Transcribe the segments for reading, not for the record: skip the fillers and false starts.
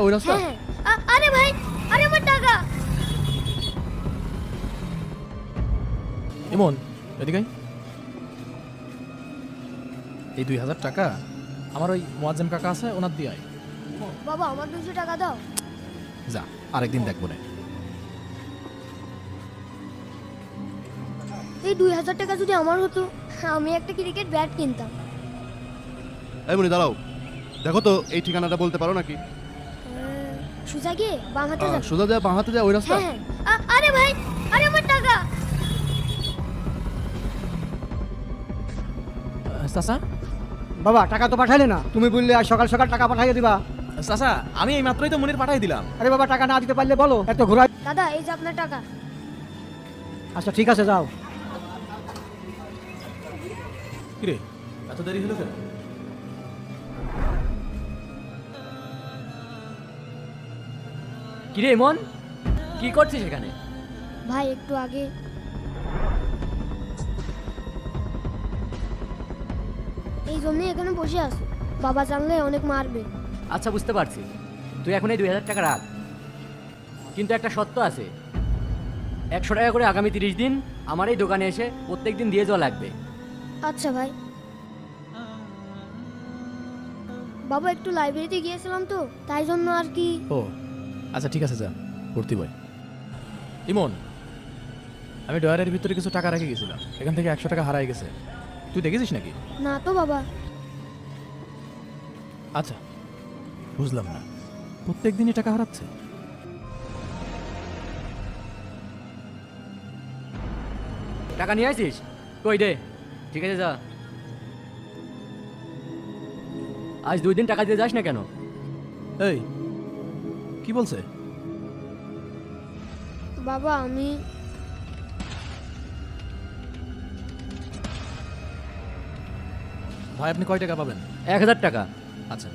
ওই রাস্তা। হ্যাঁ আরে ভাই, আরে আমার টাকা। ইমন এদিকে আয়। এই 2000 টাকা আমার ওই মোয়াজ্জেম কাকা আছে, ওনার দিয়ে আয়। বাবা আমার 200 টাকা দাও। যা, আরেকদিন দেখবো না। এই 2000 টাকা যদি আমার হতো, আমি একটা ক্রিকেট ব্যাট কিনতাম। এই মনি দাঁড়াও, দেখো তো এই ঠিকানাটা বলতে পারো নাকি? সুজা গিয়ে বাম হাতে যাও। সোজা যায়, বাঁ হাতে যায়, ওই রাস্তা। হ্যাঁ আরে ভাই, আরে আমার টাকা। চাচা, বাবা টাকা তো পাঠাইলে না, তুমি বললে আর সকাল সকাল টাকা পাঠাইয়ে দিবা। চাচা আমি এই মাত্রই তো মনির পাঠাই দিলাম। আরে বাবা টাকা না দিতে পারলে বলো, এত ঘোরা। দাদা এই যে আপনার টাকা। আচ্ছা ঠিক আছে যাও। কিরে এত দেরি হলো কেন? কিরে মন, কি করছিস এখানে? ভাই একটু আগে এই জন্যই এখানে বসে আছো, বাবা জানলে অনেক মারবে। আচ্ছা বুঝতে পারছি, তুই এখন এই 2000 টাকা রাখ, কিন্তু একটা শর্ত আছে। 100 টাকা করে আগামী 30 দিন আমার এই দোকানে এসে প্রত্যেক দিন দিয়ে যাওয়া লাগবে। আচ্ছা ভাই। বাবা একটু লাইব্রেরিতে গিয়েছিলাম তো, তাই জন্য আর কি। ও আচ্ছা ঠিক আছে, যা ভর্তি বই। ইমন, আমি ডয়ারের ভিতরে কিছু টাকা রেখে গেছিলাম, এখান থেকে 100 টাকা হারাই গেছে। তুই দেখেছিস নাকি? না তো বাবা। আচ্ছা বুঝলাম না, প্রত্যেক দিনই টাকা হারাচ্ছে। টাকা নিয়ে আসিস? কই দে। ঠিক আছে যা। আজ 2 দিন টাকা দিয়ে যাস না কেন? এই কি বলছে? বাবা আমি ভাই আপনি কয় টাকা পাবেন? 1000 টাকা। আচ্ছা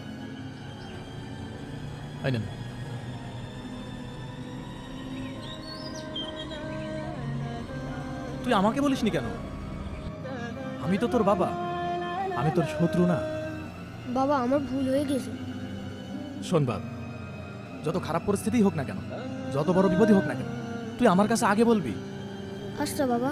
এই নেন। তুই আমাকে বলিসনি কেন? আমি তো তোর বাবা, আমি তোর শত্রু না। বাবা আমার ভুল হয়ে গেছে। শোন বাপ, যত খারাপ পরিস্থিতি হোক না কেন, যত বড় বিপদই হোক না কেন, তুই আমার কাছে আগে বলবি। আচ্ছা বাবা।